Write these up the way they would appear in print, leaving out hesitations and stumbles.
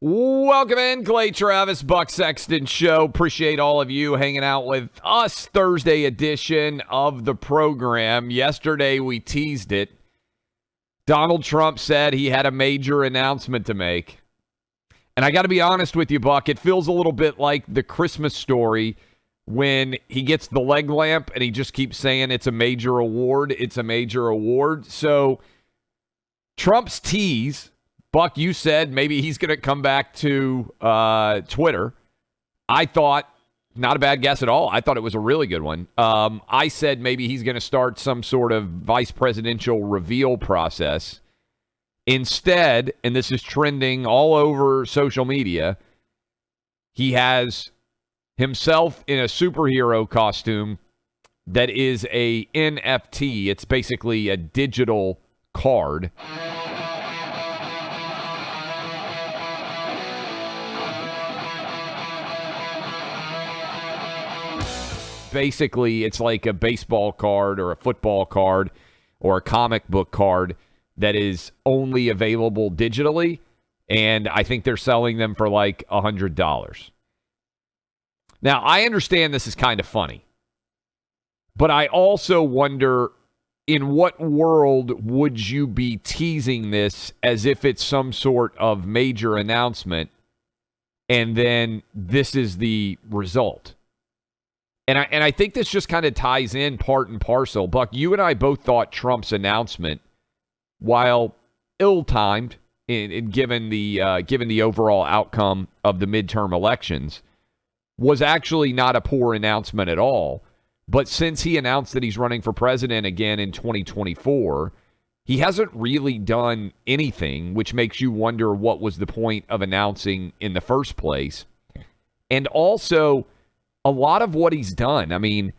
Welcome in, Clay Travis, Buck Sexton Show. Appreciate all of you hanging out with us. Thursday edition of the program. Yesterday we teased it. Donald Trump said he had a major announcement to make. And I got to be honest with you, Buck, it feels a little bit like the Christmas Story when he gets the leg lamp and he just keeps saying it's a major award. It's a major award. So Trump's tease, Buck, you said maybe he's going to come back to Twitter. I thought, not a bad guess at all. I thought it was a really good one. I said maybe he's going to start some sort of vice presidential reveal process. Instead, and this is trending all over social media, he has himself in a superhero costume that is a NFT. It's basically a digital card. Basically, it's like a baseball card or a football card or a comic book card that is only available digitally, and I think they're selling them for like $100. Now, I understand this is kind of funny, but I also wonder, in what world would you be teasing this as if it's some sort of major announcement, and then this is the result? And I think this just kind of ties in part and parcel. Buck, you and I both thought Trump's announcement, while ill-timed in given the overall outcome of the midterm elections, was actually not a poor announcement at all. But since he announced that he's running for president again in 2024, he hasn't really done anything, which makes you wonder what was the point of announcing in the first place. And also, a lot of what he's done, I mean,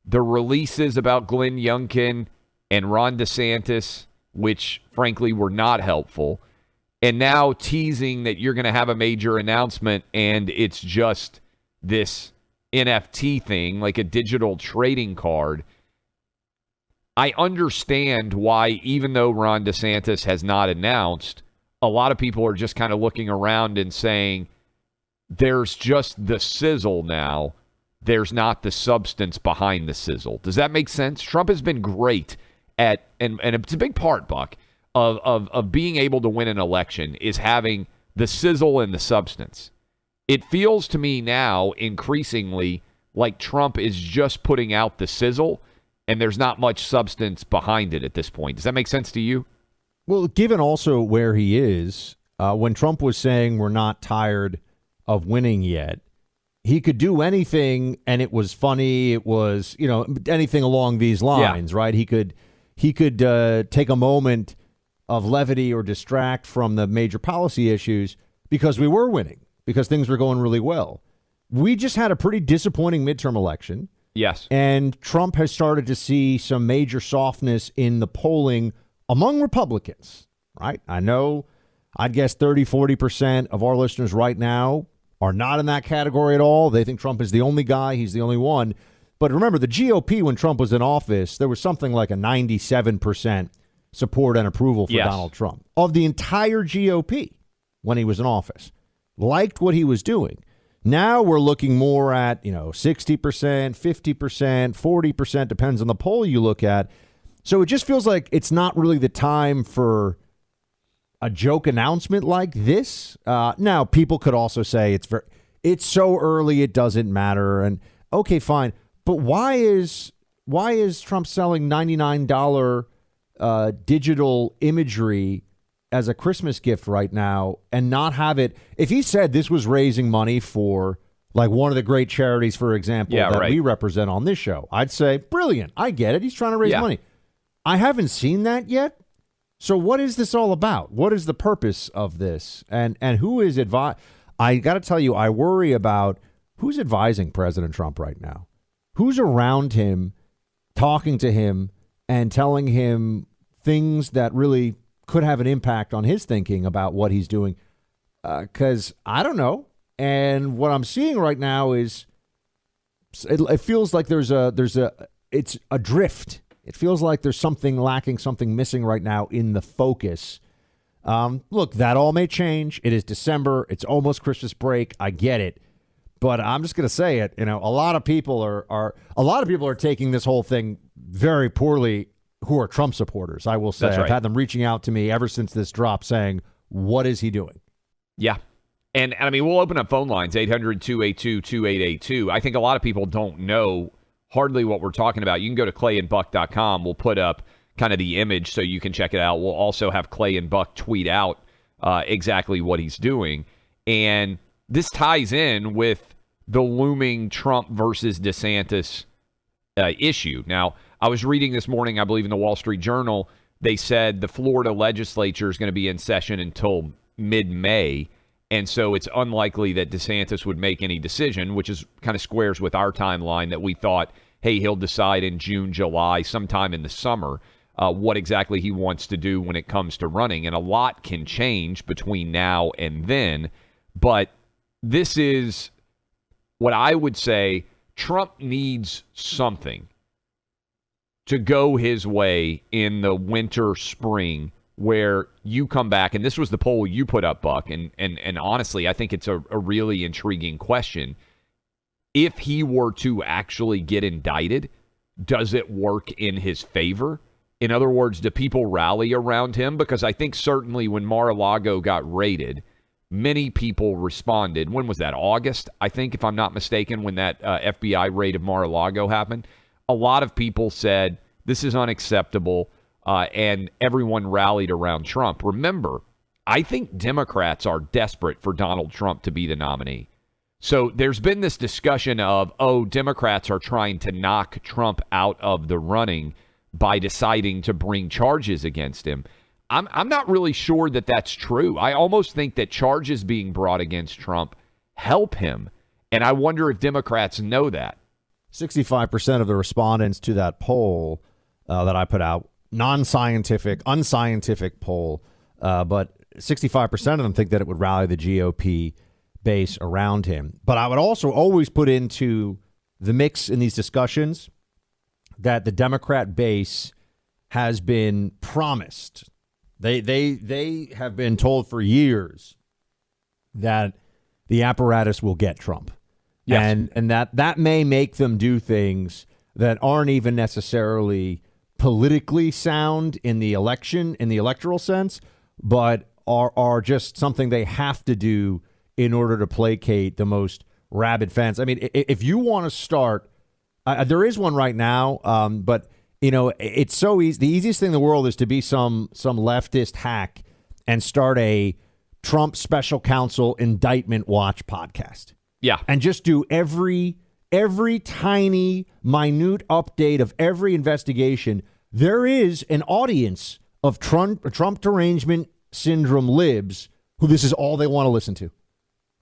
the releases about Glenn Youngkin and Ron DeSantis, which frankly were not helpful, and now teasing that you're going to have a major announcement and it's just this NFT thing, like a digital trading card. I understand why, even though Ron DeSantis has not announced, a lot of people are just kind of looking around and saying, there's just the sizzle now. There's not the substance behind the sizzle. Does that make sense? Trump has been great at, and it's a big part, Buck, of being able to win an election is having the sizzle and the substance. It feels to me now increasingly like Trump is just putting out the sizzle and there's not much substance behind it at this point. Does that make sense to you? Well, given also where he is, when Trump was saying we're not tired of winning yet, he could do anything, and it was funny. It was, anything along these lines, right? He could take a moment of levity or distract from the major policy issues because we were winning, because things were going really well. We just had a pretty disappointing midterm election. Yes. And Trump has started to see some major softness in the polling among Republicans, right? I know, I'd guess 30-40% of our listeners right now are not in that category at all. They think Trump is the only guy. He's the only one. But remember, the GOP, when Trump was in office, there was something like a 97% support and approval for Donald Trump. Of the entire GOP when he was in office. Liked what he was doing. Now we're looking more at, 60%, 50%, 40%, depends on the poll you look at. So it just feels like it's not really the time for a joke announcement like this. Now, people could also say it's so early, it doesn't matter. And okay, fine. But why is Trump selling $99 digital imagery as a Christmas gift right now and not have it? If he said this was raising money for like one of the great charities, for example, we represent on this show, I'd say, brilliant. I get it. He's trying to raise money. I haven't seen that yet. So what is this all about? What is the purpose of this? And who is I got to tell you, I worry about who's advising President Trump right now. Who's around him, talking to him and telling him things that really could have an impact on his thinking about what he's doing. Because I don't know. And what I'm seeing right now is it feels like it's a drift. It feels like there's something lacking, something missing right now in the focus Look, that all may change. It is December. It's almost Christmas break. I get it. But I'm just going to say it. A lot of people are taking this whole thing very poorly who are Trump supporters, I will say. That's right. I've had them reaching out to me ever since this drop saying, what is he doing? Yeah. And I mean, we'll open up phone lines, 800-282-2882. I think a lot of people don't know hardly what we're talking about. You can go to clayandbuck.com. We'll put up kind of the image so you can check it out. We'll also have Clay and Buck tweet out exactly what he's doing. And this ties in with the looming Trump versus DeSantis issue. Now, I was reading this morning, I believe in the Wall Street Journal, they said the Florida legislature is going to be in session until mid-May. And so it's unlikely that DeSantis would make any decision, which is kind of squares with our timeline that we thought, hey, he'll decide in June, July, sometime in the summer, what exactly he wants to do when it comes to running. And a lot can change between now and then. But this is what I would say Trump needs something to go his way in the winter, spring, where you come back, and this was the poll you put up, Buck, and honestly, I think it's a really intriguing question. If he were to actually get indicted, does it work in his favor? In other words, do people rally around him? Because I think certainly when Mar-a-Lago got raided, many people responded. When was that? August, I think, if I'm not mistaken, when that FBI raid of Mar-a-Lago happened. A lot of people said, this is unacceptable. And everyone rallied around Trump. Remember, I think Democrats are desperate for Donald Trump to be the nominee. So there's been this discussion of, Democrats are trying to knock Trump out of the running by deciding to bring charges against him. I'm not really sure that that's true. I almost think that charges being brought against Trump help him. And I wonder if Democrats know that. 65% of the respondents to that poll that I put out, non-scientific, unscientific poll, but 65% of them think that it would rally the GOP base around him. But I would also always put into the mix in these discussions that the Democrat base has been promised. They have been told for years that the apparatus will get Trump. Yes. And that may make them do things that aren't even necessarily politically sound in the election, in the electoral sense, but are just something they have to do in order to placate the most rabid fans. I mean, if you want to start, there is one right now, but it's so easy. The easiest thing in the world is to be some leftist hack and start a Trump special counsel indictment watch podcast. Yeah. And just do every tiny, minute update of every investigation. There is an audience of Trump derangement syndrome libs who this is all they want to listen to.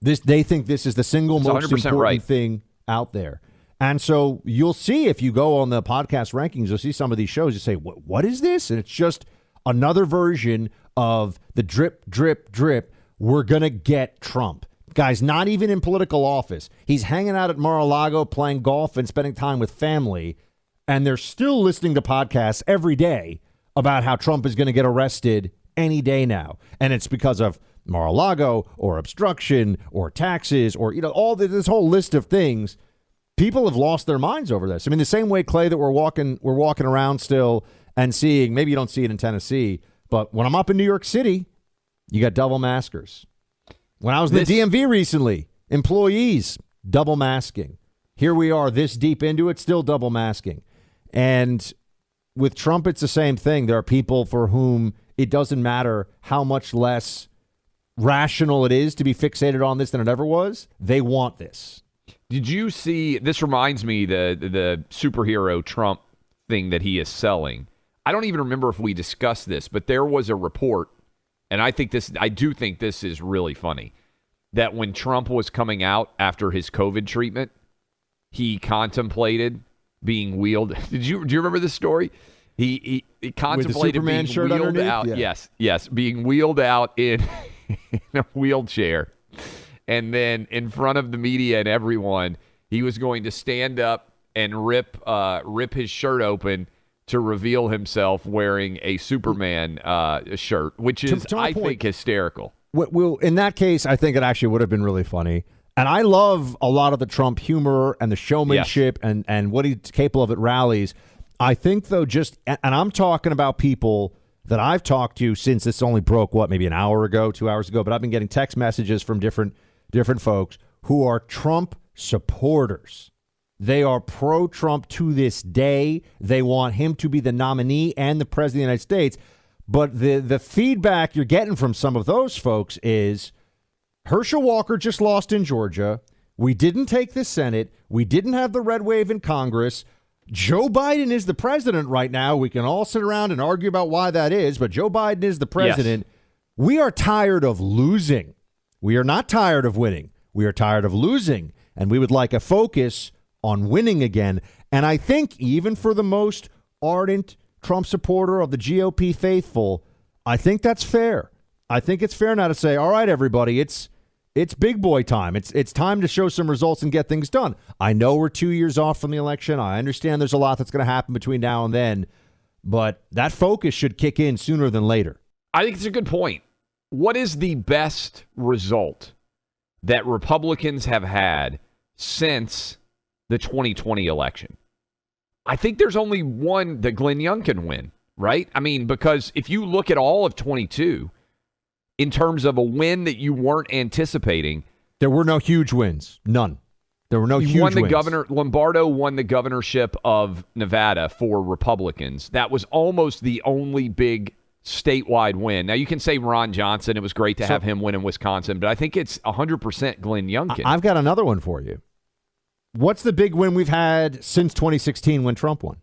They think this is the single most important thing out there. And so you'll see if you go on the podcast rankings, you'll see some of these shows, you say, what is this? And it's just another version of the drip, drip, drip. We're going to get Trump. Guy's not even in political office. He's hanging out at Mar-a-Lago playing golf and spending time with family. And they're still listening to podcasts every day about how Trump is going to get arrested any day now. And it's because of Mar-a-Lago or obstruction or taxes or, all this whole list of things. People have lost their minds over this. I mean, the same way, Clay, that we're walking around still and seeing, maybe you don't see it in Tennessee, but when I'm up in New York City, you got double maskers. When I was in the DMV recently, employees double masking. Here we are this deep into it, still double masking. And with Trump, it's the same thing. There are people for whom it doesn't matter how much less rational it is to be fixated on this than it ever was. They want this. Did you see, this reminds me, the superhero Trump thing that he is selling. I don't even remember if we discussed this, but there was a report, and I do think this is really funny, that when Trump was coming out after his COVID treatment, he contemplated being wheeled. Do you remember this story? He contemplated being shirt wheeled underneath? out. Yeah. Yes, being wheeled out in a wheelchair. And then in front of the media and everyone, he was going to stand up and rip his shirt open to reveal himself wearing a Superman shirt, which is, I think, hysterical. Well, in that case, I think it actually would have been really funny. And I love a lot of the Trump humor and the showmanship and what he's capable of at rallies. I think, though, and I'm talking about people that I've talked to since this only broke, maybe an hour ago, 2 hours ago, but I've been getting text messages from different folks who are Trump supporters. They are pro-Trump to this day. They want him to be the nominee and the president of the United States. But the feedback you're getting from some of those folks is Herschel Walker just lost in Georgia. We didn't take the Senate. We didn't have the red wave in Congress. Joe Biden is the president right now. We can all sit around and argue about why that is, but Joe Biden is the president. Yes. We are tired of losing. We are not tired of winning. We are tired of losing, and we would like a focus on winning again. And I think even for the most ardent Trump supporter of the GOP faithful, I think that's fair. I think it's fair now to say, all right, everybody, it's big boy time. It's time to show some results and get things done. I know we're 2 years off from the election. I understand there's a lot that's going to happen between now and then, but that focus should kick in sooner than later. I think it's a good point. What is the best result that Republicans have had since the 2020 election? I think there's only one that Glenn Young can win, right? I mean, because if you look at all of 22, in terms of a win that you weren't anticipating, there were no huge wins. None. There were no huge wins. Lombardo won the governorship of Nevada for Republicans. That was almost the only big statewide win. Now, you can say Ron Johnson. It was great to have him win in Wisconsin, but I think it's 100% Glenn Youngkin. I've got another one for you. What's the big win we've had since 2016 when Trump won?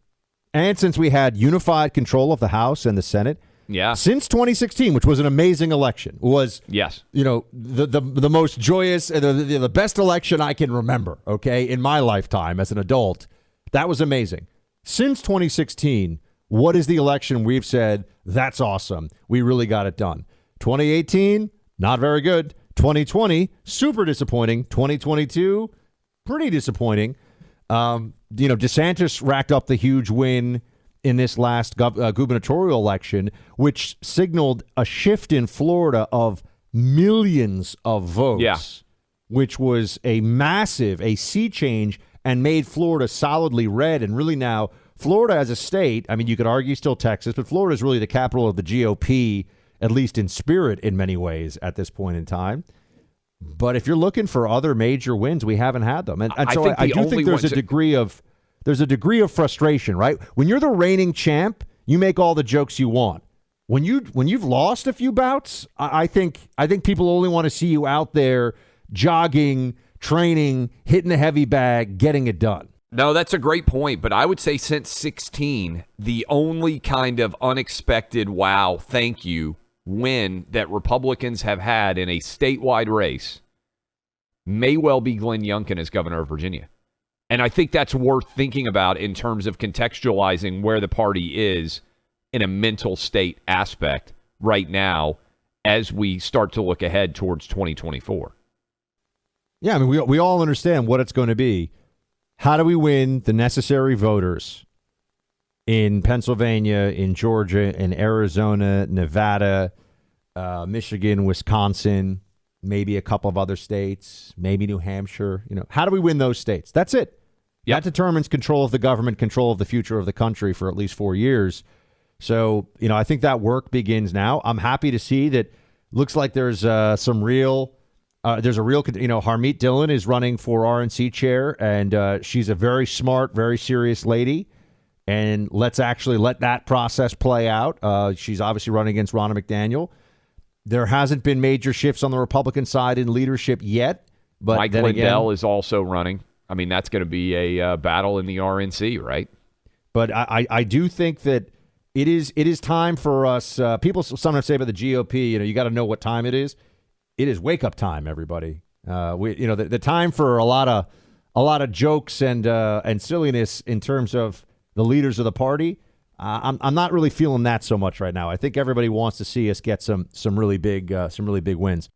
And since we had unified control of the House and the Senate? Yeah. Since 2016, which was an amazing election, was yes, the most joyous, the best election I can remember, okay, in my lifetime as an adult. That was amazing. Since 2016, what is the election we've said, that's awesome, we really got it done? 2018, not very good. 2020, super disappointing. 2022, pretty disappointing. DeSantis racked up the huge win in this last gubernatorial election, which signaled a shift in Florida of millions of votes, which was a sea change and made Florida solidly red. And really now, Florida as a state, I mean, you could argue still Texas, but Florida is really the capital of the GOP, at least in spirit in many ways at this point in time. But if you're looking for other major wins, we haven't had them. And so I do think there's a degree of frustration, right? When you're the reigning champ, you make all the jokes you want. When you've lost a few bouts, I think people only want to see you out there jogging, training, hitting the heavy bag, getting it done. No, that's a great point. But I would say since 16, the only kind of unexpected wow, thank you win that Republicans have had in a statewide race may well be Glenn Youngkin as governor of Virginia. And I think that's worth thinking about in terms of contextualizing where the party is in a mental state aspect right now as we start to look ahead towards 2024. Yeah, I mean, we all understand what it's going to be. How do we win the necessary voters in Pennsylvania, in Georgia, in Arizona, Nevada, Michigan, Wisconsin, maybe a couple of other states, maybe New Hampshire? How do we win those states? That's it. Yep. That determines control of the government, control of the future of the country for at least 4 years. So, I think that work begins now. I'm happy to see that. Looks like there's there's a real, Harmeet Dillon is running for RNC chair, and she's a very smart, very serious lady. And let's actually let that process play out. She's obviously running against Ronna McDaniel. There hasn't been major shifts on the Republican side in leadership yet. But Mike Lindell is also running. I mean, that's going to be a battle in the RNC, right? But I do think that it is time for us. People sometimes say about the GOP, you got to know what time it is. It is wake up time, everybody. The time for a lot of jokes and silliness in terms of the leaders of the party. I'm not really feeling that so much right now. I think everybody wants to see us get some really big wins.